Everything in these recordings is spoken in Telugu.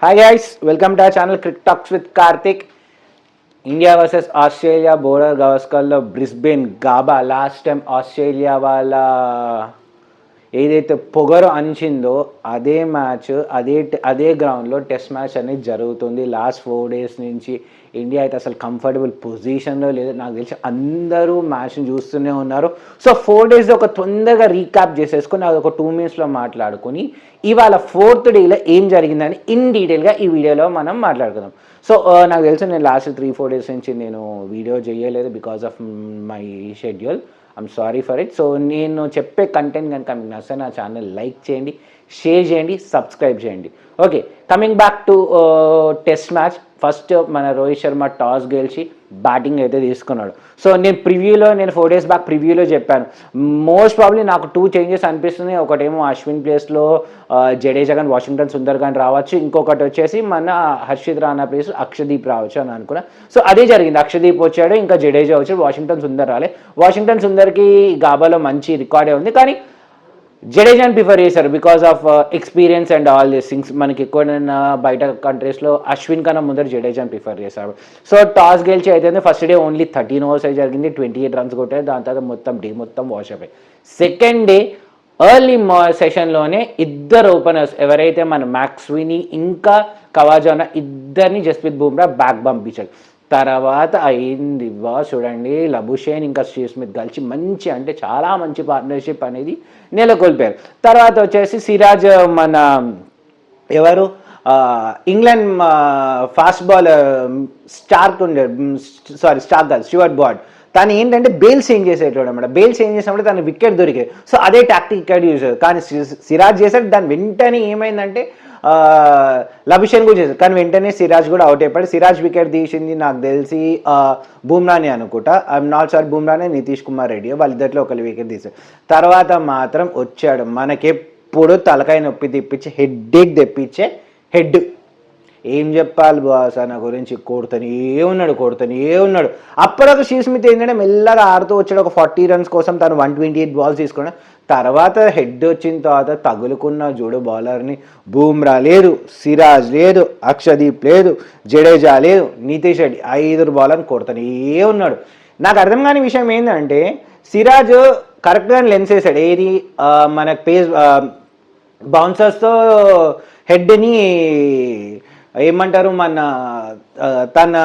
Hi guys, welcome to our channel Cricket Talks with Karthik. India versus Australia border Gavaskar Brisbane Gaba. Last time Australia వాళ్ళ ఏదైతే పొగరు అంచిందో అదే మ్యాచ్ అదే గ్రౌండ్లో టెస్ట్ మ్యాచ్ అనేది జరుగుతుంది. లాస్ట్ 4 days నుంచి ఇండియా అయితే అసలు కంఫర్టబుల్ పొజిషన్లో లేదు. నాకు తెలిసి అందరూ మ్యాచ్ని చూస్తూనే ఉన్నారు. సో 4 days ఒక తొందరగా రీక్యాప్ చేసేసుకొని అది ఒక 2 minutes మాట్లాడుకొని ఇవాళ 4th డేలో ఏం జరిగిందని ఇన్ డీటెయిల్గా ఈ వీడియోలో మనం మాట్లాడుకుందాం. సో నాకు తెలుసు నేను లాస్ట్ 3-4 days నుంచి నేను వీడియో చేయలేదు because of my schedule. I'm sorry for it. So నేను చెప్పే కంటెంట్ కనుక మీకు నచ్చితే నా ఛానల్ లైక్ చేయండి, షేర్ చేయండి, సబ్స్క్రైబ్ చేయండి. Okay, coming back to test match. First మన రోహిత్ శర్మ టాస్ గెలిచి బ్యాటింగ్ అయితే తీసుకున్నాడు. సో నేను 4 days బ్యాక్ ప్రివ్యూలో చెప్పాను, మోస్ట్ ప్రాబ్లీ నాకు 2 changes అనిపిస్తుంది. ఒకటేమో అశ్విన్ ప్లేస్లో జడేజా కానీ వాషింగ్టన్ సుందర్ కానీ రావచ్చు, ఇంకొకటి వచ్చేసి మన హర్షిత్ రాణా ప్లేస్ అక్షదీప్ రావచ్చు అని అనుకున్నా. సో అదే జరిగింది. అక్షదీప్ వచ్చాడు, ఇంకా జడేజా వచ్చాడు, వాషింగ్టన్ సుందర్ రాలే. వాషింగ్టన్ సుందర్కి గాబాలో మంచి రికార్డే ఉంది, కానీ జడేజాని ప్రిఫర్ చేశారు because of experience and all these things. మనకి ఎక్కువైనా బయట కంట్రీస్లో అశ్విన్ కన్నా ముందర జడేజాని ప్రిఫర్ చేశారు. సో టాస్ గెలిచి అయితే ఫస్ట్ డే ఓన్లీ 13 overs అయితే జరిగింది, 28 runs కొట్టారు. దాని తర్వాత మొత్తం డే మొత్తం వాష్ అయిపోయి. సెకండ్ డే ఎర్లీ సెషన్లోనే ఇద్దరు ఓపెనర్స్ ఎవరైతే మన మ్యాక్స్విని ఇంకా కవాజానా ఇద్దరిని జస్ప్రీత్ బుమ్రా బ్యాక్ పంపించారు. తర్వాత అయింది చూడండి, లబుషేన్ ఇంకా స్టీవ్ స్మిత్ కలిసి మంచి అంటే చాలా మంచి పార్ట్నర్షిప్ అనేది నెలకొల్పారు. తర్వాత వచ్చేసి సిరాజ్ మన ఎవరు ఇంగ్లాండ్ ఫాస్ట్ బాలర్ స్టార్క్ కాదు స్టూవర్ట్ బ్రాడ్. తను ఏంటంటే బేల్ చేంజ్ చేసేటోడు అనమాట. బేల్ చేంజ్ చేసినప్పుడు తను వికెట్ దొరికేది. సో అదే టాక్టిక్ ఇక్కడ యూజ్ చేశారు. కానీ సిరాజ్ చేశాడు. దాని వెంటనే ఏమైందంటే లబుషేన్ కూడా చేశారు, కానీ వెంటనే సిరాజ్ కూడా అవుట్ అయిపోయాడు. సిరాజ్ వికెట్ తీసింది నాకు తెలిసి బుమ్రాని అనుకుంటా. ఐఎమ్ నాట్ సార్, బుమ్రానే నితీష్ కుమార్ రెడ్డి వాళ్ళిద్దరిలో ఒకరు వికెట్ తీశారు. తర్వాత మాత్రం వచ్చాడు మనకెప్పుడు తలకాయ నొప్పి తెప్పించి హెడ్ఏక్ తెప్పించే హెడ్. ఏం చెప్పాలి బాస్ నా గురించి, కొడుతూనే ఉన్నాడు. అప్పటిదాకా స్టీవ్ స్మిత్ ఏంటంటే మెల్లగా ఆడుతూ వచ్చాడు. ఒక 40 runs కోసం తను 128 balls తీసుకున్నాడు. తర్వాత హెడ్ వచ్చిన తర్వాత తగులుకున్న జోడు బౌలర్ని బూమ్రా లేదు, సిరాజ్ లేదు, అక్షదీప్ లేదు, జడేజా లేదు, నితీష్ రెడ్డి 5 bowlers కొడుతూనే ఉన్నాడు. నాకు అర్థం కాని విషయం ఏంటంటే సిరాజ్ కరెక్ట్గా లెన్స్ వేసాడు. ఏది మనకు పేస్ బౌన్సర్స్తో హెడ్ని ఏమంటారు మన తన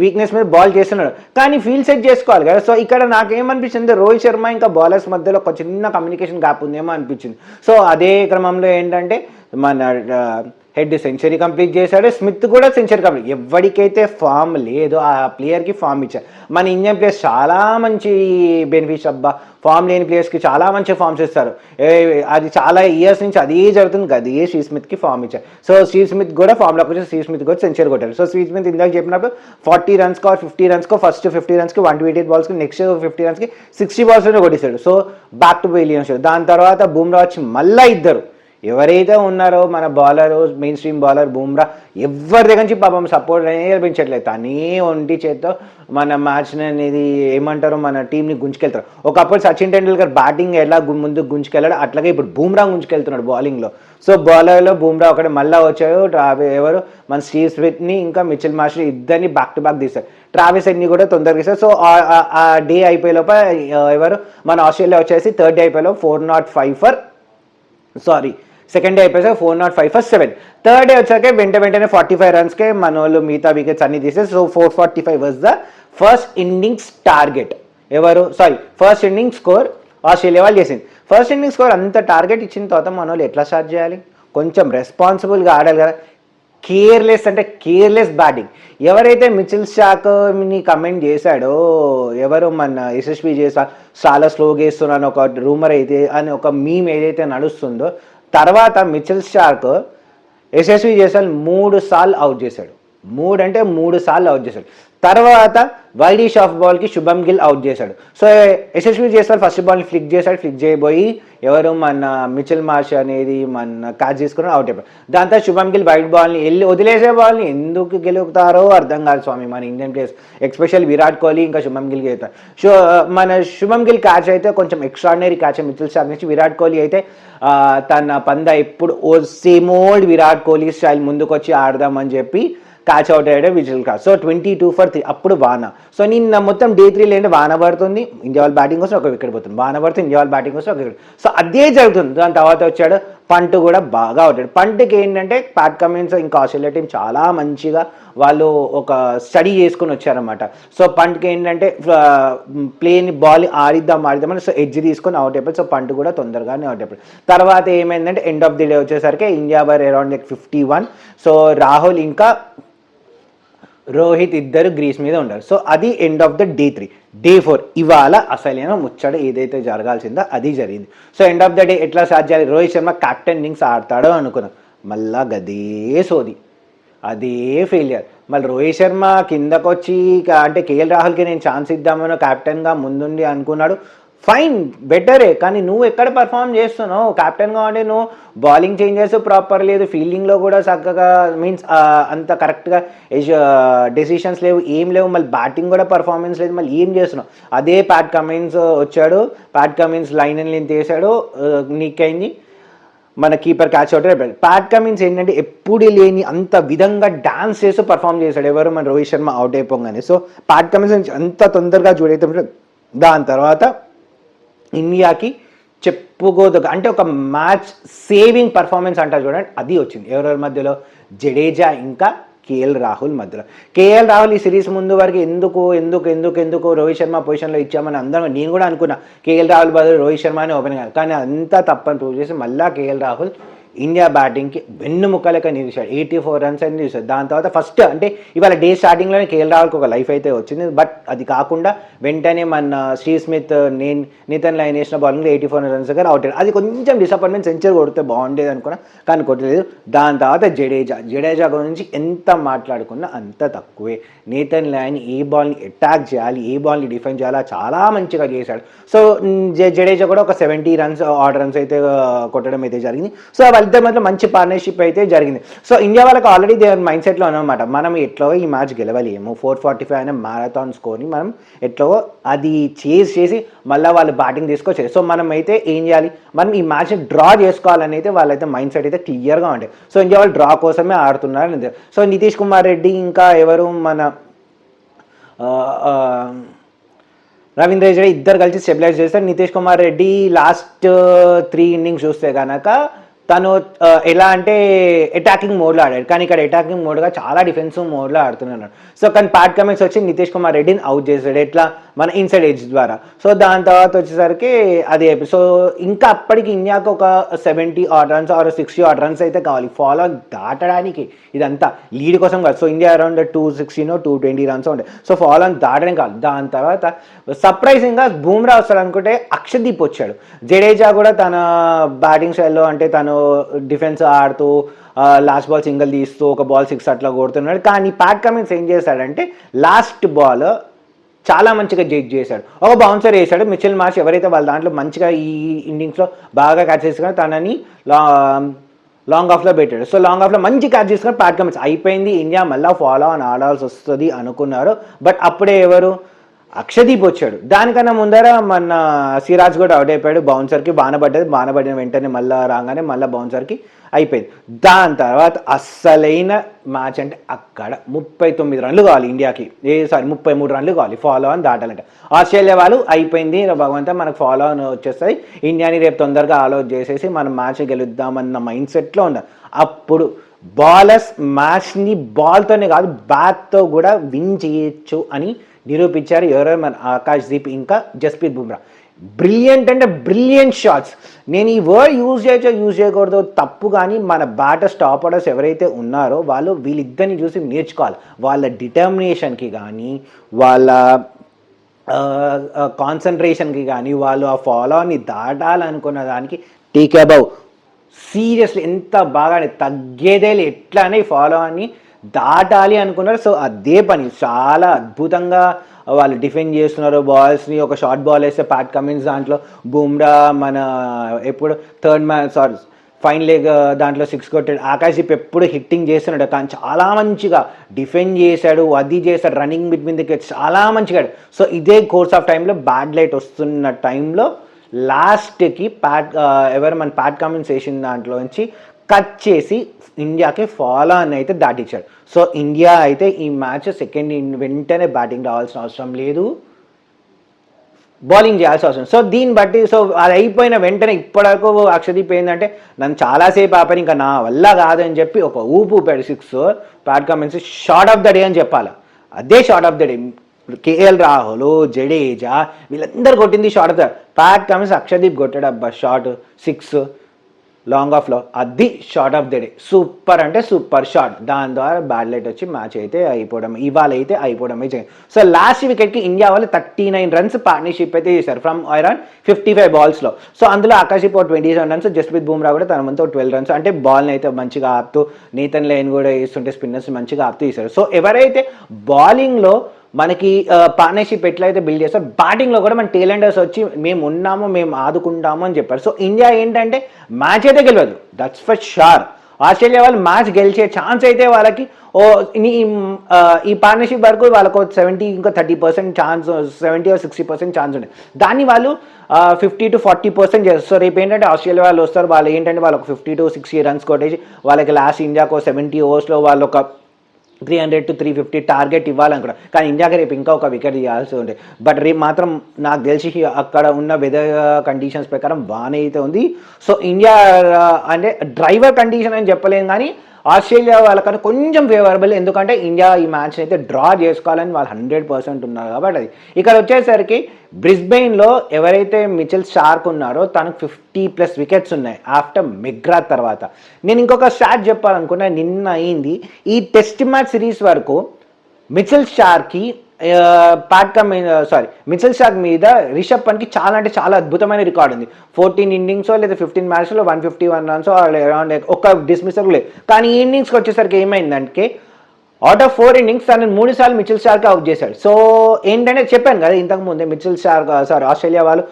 వీక్నెస్ మీద బాల్ చేస్తున్నాడు, కానీ ఫీల్డ్ సెట్ చేసుకోవాలి కదా. సో ఇక్కడ నాకేమనిపించింది, రోహిత్ శర్మ ఇంకా బౌలర్స్ మధ్యలో ఒక చిన్న కమ్యూనికేషన్ గ్యాప్ ఉందేమో అనిపించింది. సో అదే క్రమంలో ఏంటంటే మన హెడ్ సెంచరీ కంప్లీట్ చేశాడు, స్మిత్ కూడా సెంచరీ కంప్లీట్. ఎవరికైతే ఫామ్ లేదో ఆ ప్లేయర్కి ఫామ్ ఇచ్చారు. మన ఇండియన్ ప్లేయర్స్ చాలా మంచి బెనిఫిట్స్ అబ్బా, ఫామ్ లేని ప్లేయర్స్కి చాలా మంచి ఫామ్స్ ఇస్తారు. అది చాలా ఇయర్స్ నుంచి అదే జరుగుతుంది. అదే స్టీవ్ స్మిత్కి ఫామ్ ఇచ్చారు. సో స్టీవ్ స్మిత్ కూడా ఫామ్లోకి వచ్చి స్టీవ్ స్మిత్ కూడా సెంచరీ కొట్టారు. సో స్టీవ్ స్మిత్ ఇందాక చెప్పినప్పుడు 40 runs 50 runs first 50 runs 128 balls next 50 runs 60 balls కొట్టేశాడు. So back to billions. దాని తర్వాత బుమ్రా వచ్చి మళ్ళీ ఇద్దరు ఎవరైతే ఉన్నారో మన bowler main stream bowler Bumrah ఎవరి దగ్గర నుంచి పాపం సపోర్ట్ అనేది లభించట్లేదు. తనే ఒంటి చేత్తో మన మ్యాచ్ని అనేది ఏమంటారు మన టీంని గుంజుకెళ్తారు. ఒకప్పుడు సచిన్ టెండూల్కర్ బ్యాటింగ్ ఎలా ముందుకు గుంజుకెళ్ళాడు, అట్లాగే ఇప్పుడు బుమ్రా గుంజుకెళ్తున్నాడు బౌలింగ్లో. సో బౌలర్లో బుమ్రా ఒకటి మళ్ళీ వచ్చాడు. ఎవరు మన స్టీవ్ స్మిత్ని ఇంకా మిచెల్ మార్ష్ ఇద్దరిని బ్యాక్ టు బ్యాక్ తీస్తారు. ట్రావిస్ హెడ్ని కూడా తొందరగా తీస్తారు. సో ఆ డే అయిపోయేలోప ఎవరు మన ఆస్ట్రేలియా వచ్చేసి థర్డ్ డే అయిపోయేలో 405 for సెకండ్ డే అయిపోయాక 405 for 7. థర్డ్ డే వచ్చాక వెంటనే 45 runsకే మన వాళ్ళు మిగతా వికెట్స్ అన్ని తీసేసి so 445 was the first innings target. First innings score Australia వాళ్ళు చేసింది. ఫస్ట్ ఇన్నింగ్స్ స్కోర్ అంత టార్గెట్ ఇచ్చిన తర్వాత మన వాళ్ళు ఎట్లా స్టార్ట్ చేయాలి, కొంచెం రెస్పాన్సిబుల్గా ఆడాలి కదా. Careless batting. ఎవరైతే మిచెల్ స్టార్క్ని కమెంట్ చేశాడో, ఎవరు మన యశస్వి చేసా చాలా స్లోగా వేస్తున్నాను ఒక రూమర్ అయితే అని ఒక మీమ్ ఏదైతే నడుస్తుందో, తర్వాత మిచెల్ స్టార్క్ యశస్వి చేసాల్ 3 సార్లు అవుట్ చేశాడు. 3 సార్లు అవుట్ చేశాడు. తర్వాత వైడిష్ ఆఫ్ బాల్కి శుభం గిల్ అవుట్ చేశాడు. సో యశస్వి చేస్తారు ఫస్ట్ బాల్ని ఫ్లిక్ చేశాడు. ఫ్లిక్ చేయబోయి ఎవరు మన మిచెల్ మార్ష్ అనేది మన క్యాచ్ చేసుకుని అవుట్ అయిపోయాడు. దాని తర్వాత శుభం గిల్ వైట్ బాల్ని వెళ్ళి వదిలేసే బాల్ని ఎందుకు గెలుపుతారో అర్థం కాదు స్వామి మన Indian players, especial Virat Kohli ఇంకా శుభం గిల్ గెలుతారు. మన శుభం గిల్ క్యాచ్ అయితే కొంచెం ఎక్స్ట్రాడినరీ క్యాచ్ మిచెల్ స్టార్క్ నుంచి. విరాట్ కోహ్లీ అయితే తన పంద ఎప్పుడు same old Virat Kohli style ముందుకు వచ్చి ఆడదామని చెప్పి క్యాచ్ అవుట్ అయ్యాడు విజిల్ క్యాచ్. సో 22 for 3 అప్పుడు వాన. సో నిన్న మొత్తం డే 3 ఏంటంటే వాన పడుతుంది, ఇండియా వాళ్ళు బ్యాటింగ్ కోసం ఒక వికెట్ పోతుంది, వాన పడుతుంది, ఇండియా వాళ్ళు బ్యాటింగ్ కోసం ఒక వికెట్. సో అదే జరుగుతుంది. దాని తర్వాత వచ్చాడు పంట్ కూడా బాగా అవుతాడు. పంట్కి ఏంటంటే ప్యాట్ కమిన్స్ ఇంకా ఆస్ట్రేలియా టీం చాలా మంచిగా వాళ్ళు ఒక స్టడీ చేసుకుని వచ్చారనమాట. సో పంట్కి ఏంటంటే ప్లేని బాల్ ఆడిద్దామని సో ఎడ్జ్ తీసుకొని అవుట్ అయిపోయి. సో పంట్ కూడా తొందరగానే అవుట్ అయిపోయి. తర్వాత ఏమైందంటే ఎండ్ ఆఫ్ ది డే వచ్చేసరికి India by around 51. So Rahul ఇంకా రోహిత్ ఇద్దరు గ్రీస్ మీద ఉన్నారు. సో అది end of the day 3. Day 4 ఇవాళ అసలైన ముచ్చట ఏదైతే జరగాల్సిందో అది జరిగింది. So end of the day ఎట్లా స్టార్ట్ చేయాలి, రోహిత్ శర్మ కెప్టెన్ ఇన్నింగ్స్ ఆడతాడో అనుకున్నాం, మళ్ళా గదే సోది, అదే ఫెయిలియర్. మళ్ళీ రోహిత్ శర్మ కిందకు వచ్చి అంటే కేఎల్ రాహుల్కి నేను ఛాన్స్ ఇద్దామనో కెప్టెన్గా ముందుండి అనుకున్నాడు. ఫైన్, బెటరే, కానీ నువ్వు ఎక్కడ పర్ఫామ్ చేస్తున్నావు కెప్టెన్గా? అంటే నువ్వు బౌలింగ్ చేంజెస్ ప్రాపర్ లేదు, ఫీల్డింగ్లో కూడా చక్కగా మీన్స్ అంత కరెక్ట్గా డెసిషన్స్ లేవు, ఏం లేవు, మళ్ళీ బ్యాటింగ్ కూడా పర్ఫార్మెన్స్ లేదు, మళ్ళీ ఏం చేస్తున్నావు? అదే ప్యాట్ కమిన్స్ వచ్చాడు, Pat Cummins line and length వేసాడు, నీకైంది మన కీపర్ క్యాచ్ అవుట్ అయిపోయాడు. ప్యాట్ కమిన్స్ ఏంటంటే ఎప్పుడు లేని అంత విధంగా డాన్స్ చేస్తూ పర్ఫామ్ చేశాడు ఎవరు మన రోహిత్ శర్మ అవుట్ అయిపోగానే. సో ప్యాట్ కమిన్స్ అంత తొందరగా చూడైతే దాని తర్వాత ఇండియాకి చెప్పుకోదగ్గ అంటే ఒక మ్యాచ్ సేవింగ్ పర్ఫార్మెన్స్ అంటారు చూడండి, అది వచ్చింది. ఎవరెవరి మధ్యలో? జడేజా ఇంకా కేఎల్ రాహుల్ మధ్యలో. కేఎల్ రాహుల్ ఈ సిరీస్ ముందు వరకు ఎందుకు రోహిత్ శర్మ పొజిషన్లో ఇచ్చామని అందరం, నేను కూడా అనుకున్నా కేఎల్ రాహుల్ బదులు రోహిత్ శర్మ అని ఓపెన్ కాదు, కానీ అంతా తప్పని ప్రూవ్ చేసి మళ్ళీ కేఎల్ రాహుల్ ఇండియా బ్యాటింగ్కి వెన్నుముక్కలక నిలిచాడు. 84 runs అని నిలిచాడు. దాని తర్వాత ఫస్ట్ అంటే ఇవాళ డే స్టార్టింగ్లోనే కేఎల్ రాహుల్కి ఒక లైఫ్ అయితే వచ్చింది. బట్ అది కాకుండా వెంటనే మన స్టీవ్ స్మిత్ నితన్ లైన్ వేసిన బౌలింగ్లో 84 runs దగ్గర అవుట్ అయ్యాడు. అది కొంచెం డిసప్పాయింట్మెంట్, సెంచరీ కొడితే బాగుండేది అనుకున్నా, కానీ కొట్టలేదు. దాని తర్వాత జడేజా గురించి ఎంత మాట్లాడుకున్నా అంత తక్కువే. నితన్ లైన్ ఏ బాల్ని అటాక్ చేయాలి, ఏ బాల్ని డిఫెండ్ చేయాలి చాలా మంచిగా చేశాడు. సో జడేజా కూడా ఒక 70 runs ఆర్డర్ రన్స్ అయితే కొట్టడం అయితే జరిగింది. సో వాళ్ళిద్దరి మధ్య మంచి పార్ట్నర్షిప్ అయితే జరిగింది. సో ఇండియా వాళ్ళకి ఆల్రెడీ దేవర్ మైండ్ సెట్లో అనమాట, మనం ఎట్లో ఈ మ్యాచ్ గెలవలేము, 445 అనే మ్యారథాన్ స్కోర్ని మనం ఎట్లో అది చేసి మళ్ళీ వాళ్ళు బ్యాటింగ్ తీసుకొచ్చారు. సో మనం అయితే ఏం చేయాలి, మనం ఈ మ్యాచ్ని డ్రా చేసుకోవాలని అయితే వాళ్ళైతే మైండ్ సెట్ అయితే క్లియర్గా ఉంటాయి. సో ఇండియా వాళ్ళు డ్రా కోసమే ఆడుతున్నారు. సో నితీష్ కుమార్ రెడ్డి ఇంకా ఎవరు మన రవీంద్ర జడేజా ఇద్దరు కలిసి స్టెబిలైజ్ చేస్తారు. నితీష్ కుమార్ రెడ్డి లాస్ట్ 3 innings చూస్తే కనుక తను ఎలా అంటే అటాకింగ్ మోడ్లో ఆడాడు, కానీ ఇక్కడ అటాకింగ్ మోడ్గా చాలా డిఫెన్సివ్ మోడ్లో ఆడుతున్నాడు. సో కానీ ప్యాట్ కమిన్స్ వచ్చి నితీష్ కుమార్ రెడ్డిని అవుట్ చేశాడు, ఎట్లా మన ఇన్సైడ్ ఎడ్జ్ ద్వారా. సో దాని తర్వాత వచ్చేసరికి అది సో ఇంకా అప్పటికి ఇండియాకి ఒక 70 runs ఆర్ 60 runs అయితే కావాలి ఫాలో దాటడానికి. ఇదంతా లీడ్ కోసం కాదు. సో ఇండియా అరౌండ్ 220 runs ఉంటాయి. సో ఫాలో దాటడానికి కావాలి. దాని తర్వాత సర్ప్రైజింగ్గా బూమ్రా వస్తాడు అనుకుంటే అక్షదీప్ వచ్చాడు. జడేజా కూడా తన బ్యాటింగ్ స్టైల్లో అంటే తను డిఫెన్స్ ఆడుతూ లాస్ట్ బాల్ సింగిల్ తీస్తూ ఒక బాల్ 6 అట్లా కొడుతున్నాడు. కానీ ప్యాట్ కమిన్స్ ఏం చేశాడంటే లాస్ట్ బాల్ చాలా మంచిగా జడ్జ్ చేశాడు, ఒక బౌన్సర్ వేశాడు. మిచెల్ మార్ష్ ఎవరైతే వాళ్ళ దాంట్లో మంచిగా ఈ ఇన్నింగ్స్లో బాగా క్యాచ్ చేసుకుని తనని లాంగ్ ఆఫ్లో పెట్టాడు. సో లాంగ్ ఆఫ్లో మంచి క్యాచ్ చేసుకుని ప్యాట్ కమిన్స్ అయిపోయింది, ఇండియా మళ్ళీ ఫాలో అని ఆడాల్సి వస్తుంది అనుకున్నారు. బట్ అప్పుడే ఎవరు అక్షదీప్ వచ్చాడు. దానికన్నా ముందర మన సిరాజ్ కూడా అవుట్ అయిపోయాడు, బౌన్సర్కి బానబడిన వెంటనే మళ్ళీ రాగానే మళ్ళీ బౌన్సర్కి అయిపోయింది. దాని తర్వాత అస్సలైన మ్యాచ్ అంటే అక్కడ 39 runs కావాలి ఇండియాకి, 33 runs కావాలి ఫాలో అని దాటాలంటే. ఆస్ట్రేలియా వాళ్ళు అయిపోయింది భగవంతా మనకు ఫాలో అని వచ్చేస్తుంది, ఇండియాని రేపు తొందరగా ఆల్అౌట్ చేసేసి మనం మ్యాచ్ గెలుద్దామన్న మైండ్ సెట్లో ఉన్నారు. అప్పుడు బౌలర్స్ మ్యాచ్ని బాల్తోనే కాదు బ్యాట్తో కూడా విన్ చేయొచ్చు అని నిరూపించారు. ఎవరో మన ఆకాష్ దీప్ ఇంకా జస్ప్రీత్ బుమ్రా. బ్రిలియంట్ అంటే బ్రిలియంట్ షాట్స్. నేను ఈ వర్డ్ యూజ్ చేయకూడదు తప్పు, కానీ మన బ్యాటర్స్ టాప్ ఆర్డర్స్ ఎవరైతే ఉన్నారో వాళ్ళు వీళ్ళిద్దరిని చూసి నేర్చుకోవాలి. వాళ్ళ డిటర్మినేషన్కి కానీ వాళ్ళ కాన్సన్ట్రేషన్కి కానీ వాళ్ళు ఆ ఫాలోని దాటాలనుకున్న దానికి టేక్ అబౌవ్ సీరియస్లీ ఎంత బాగా తగ్గేదే ఎట్లా అనే ఫాలో అని దాటాలి అనుకున్నారు. సో అదే పని చాలా అద్భుతంగా వాళ్ళు డిఫెండ్ చేస్తున్నారు. బాల్స్ని ఒక షార్ట్ బాల్ వేస్తే ప్యాట్ కమిన్స్ దాంట్లో బుమ్రా మన ఎప్పుడు థర్డ్ మ్యాచ్ ఫైన్ లెగ్ దాంట్లో 6 కొట్టాడు. ఆకాశదీప్ ఎప్పుడు హిట్టింగ్ చేస్తున్నాడు కానీ చాలా మంచిగా డిఫెండ్ చేశాడు, అది చేశాడు, రన్నింగ్ బిట్వీన్ ది వికెట్స్ చాలా మంచిగా. సో ఇదే కోర్స్ ఆఫ్ టైంలో బ్యాడ్ లైట్ వస్తున్న టైంలో లాస్ట్కి మన ప్యాట్ కమిన్స్ వేసిన దాంట్లో నుంచి కట్ చేసి ఇండియాకి ఫాలో అని అయితే దాటించాడు. సో ఇండియా అయితే ఈ మ్యాచ్ సెకండ్ వెంటనే బ్యాటింగ్ రావాల్సిన అవసరం లేదు, బౌలింగ్ చేయాల్సిన అవసరం. సో దీన్ని బట్టి సో అది అయిపోయిన వెంటనే ఇప్పటివరకు అక్షదీప్ ఏంటంటే నన్ను చాలాసేపు ఆపారు, ఇంకా నా వల్ల కాదని చెప్పి ఒక ఊపాడు 6. Pat Cummins shot of the day అని చెప్పాలి, అదే shot of the day. KL Rahul, Jadeja వీళ్ళందరూ కొట్టింది shot of the Pat Cummins. Akashdeep కొట్టాడు అబ్బా షార్ట్ 6 లాంగ్ ఆఫ్లో, అది shot of the day. Super అంటే సూపర్ షాట్. దాని ద్వారా బ్యాడ్ లైట్ వచ్చి మ్యాచ్ అయితే అయిపోవడం, ఇవాళ అయితే అయిపోవడమే జరిగింది. సో లాస్ట్ వికెట్కి ఇండియా వాళ్ళు 39 రన్స్ పార్ట్నర్షిప్ అయితే చేశారు ఫ్రమ్ అరౌండ్ 55 బాల్స్లో. సో అందులో ఆకాశదీప్ 27 రన్స్, జస్ప్రీత్ బుమ్రా కూడా తన ముందు 12 రన్స్. అంటే బాల్ని అయితే మంచిగా ఆపుతూ నేతన్ లైన్ కూడా వేస్తుంటే స్పిన్నర్స్ మంచిగా ఆపుతూ చేశారు. సో ఎవరైతే బౌలింగ్లో మనకి పార్ట్నర్షిప్ ఎట్లయితే బిల్డ్ చేస్తారు, బ్యాటింగ్లో కూడా మన టేలెండర్స్ వచ్చి మేము ఉన్నాము, మేము ఆదుకుంటాము అని చెప్పారు. సో ఇండియా ఏంటంటే మ్యాచ్ అయితే గెలవదు, దట్స్ ఫర్ షూర్. ఆస్ట్రేలియా వాళ్ళు మ్యాచ్ గెలిచే ఛాన్స్ అయితే వాళ్ళకి ఈ పార్ట్నర్షిప్ వరకు వాళ్ళకు 70 ఇంకా 30% ఛాన్స్, 70 or 60% ఛాన్స్ ఉండే. దాన్ని వాళ్ళు 50 to 40% చేస్తారు. సో రేపు ఏంటంటే ఆస్ట్రేలియా వాళ్ళు వస్తారు, వాళ్ళు ఏంటంటే వాళ్ళకు 50 to 60 రన్స్ కొట్టేసి వాళ్ళకి లాస్ట్ ఇండియాకు 70 ఓవర్స్లో వాళ్ళు ఒక 300 to 350 టార్గెట్ ఇవ్వాలనుకుంటా. కానీ ఇండియాకి రేపు ఇంకా ఒక వికెట్ ఇవ్వాల్సి ఉంది. బట్ రేపు మాత్రం నాకు తెలిసి అక్కడ ఉన్న వెదర్ కండిషన్స్ ప్రకారం బాగానే అయితే ఉంది. సో ఇండియా అంటే డ్రైవర్ కండిషన్ అని చెప్పలేము, కానీ ఆస్ట్రేలియా వాళ్ళకన్నా కొంచెం ఫేవరబుల్. ఎందుకంటే ఇండియా ఈ మ్యాచ్ అయితే డ్రా చేసుకోవాలని వాళ్ళు 100% ఉన్నారు కాబట్టి అది. ఇక్కడ వచ్చేసరికి బ్రిస్బెయిన్లో ఎవరైతే మిచెల్ స్టార్క్ ఉన్నారో తనకు 50+ వికెట్స్ ఉన్నాయి ఆఫ్టర్ మెగ్రాత్ తర్వాత. నేను ఇంకొక స్టార్ట్ చెప్పాలనుకున్నా, నిన్న అయింది ఈ టెస్ట్ మ్యాచ్ సిరీస్ వరకు మిచెల్ స్టార్క్కి మిచెల్ స్టార్క్ మీద రిషబ్ పంత్కి చాలా అంటే చాలా అద్భుతమైన రికార్డు ఉంది. 14 ఇన్నింగ్స్ లేదా 15 మ్యాచ్లో 151 రన్స్ అరౌండ్ ఒక డిస్మిసర్ లేదు. కానీ ఈ ఇన్నింగ్స్కి వచ్చేసరికి ఏమైందంటే అవుట్ ఆఫ్ 4 ఇన్నింగ్స్ తనని 3 సార్లు మిచెల్ స్టార్క్ అవుట్ చేశాడు. సో ఏంటంటే చెప్పాను కదా ఇంతకుముందే మిచెల్ స్టార్క్ ఆస్ట్రేలియా వాళ్ళు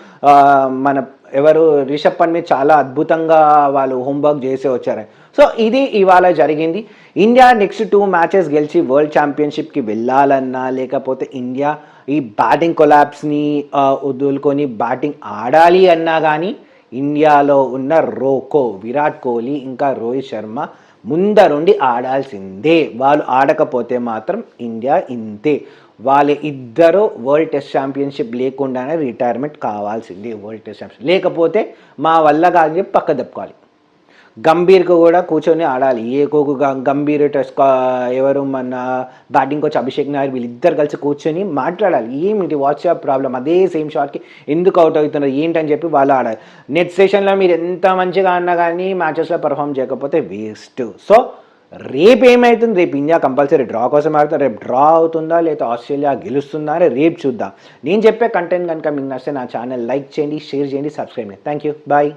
మన ఎవరు రిషబ్ పంత్ మీద చాలా అద్భుతంగా వాళ్ళు హోంవర్క్ చేసి వచ్చారు. సో ఇది ఇవాళ జరిగింది. ఇండియా నెక్స్ట్ 2 మ్యాచెస్ గెలిచి వరల్డ్ ఛాంపియన్షిప్కి వెళ్ళాలన్నా, లేకపోతే ఇండియా ఈ బ్యాటింగ్ కొలాప్స్ని వదులుకొని బ్యాటింగ్ ఆడాలి అన్నా కానీ ఇండియాలో ఉన్న విరాట్ కోహ్లీ ఇంకా రోహిత్ శర్మ ముందరుండి ఆడాల్సిందే. వాళ్ళు ఆడకపోతే మాత్రం ఇండియా ఇంతే. వాళ్ళ ఇద్దరు వరల్డ్ టెస్ట్ ఛాంపియన్షిప్ లేకుండానే రిటైర్మెంట్ కావాల్సిందే. వరల్డ్ టెస్ట్ ఛాంపియన్షిప్ లేకపోతే మా వల్ల కాదని చెప్పి పక్క తప్పుకోవాలి. గంభీర్కు కూడా కూర్చొని ఆడాలి. గంభీర్ టెస్ట్ ఎవరు మన బ్యాటింగ్ కోచ్ అభిషేక్ నాయర్ వీళ్ళిద్దరు కలిసి కూర్చొని మాట్లాడాలి. ఏమిటి వాట్సాప్ ప్రాబ్లం, అదే సేమ్ షాట్కి ఎందుకు అవుట్ అవుతున్నారు ఏంటని చెప్పి వాళ్ళు ఆడాలి. నెట్ సెషన్లో మీరు ఎంత మంచిగా ఆడినా కానీ మ్యాచెస్లో పర్ఫామ్ చేయకపోతే వేస్ట్. సో రేపు ఏమవుతుంది, రేపు ఇండియా కంపల్సరీ డ్రా కోసం ఆడుతుంది. రేపు డ్రా అవుతుందా లేదా ఆస్ట్రేలియా గెలుస్తుందా అని రేపు చూద్దాం. నేను చెప్పే కంటెంట్ కనుక మీకు నచ్చితే నా ఛానల్ లైక్ చేయండి, షేర్ చేయండి, సబ్స్క్రైబ్ చేయండి. Thank you, bye.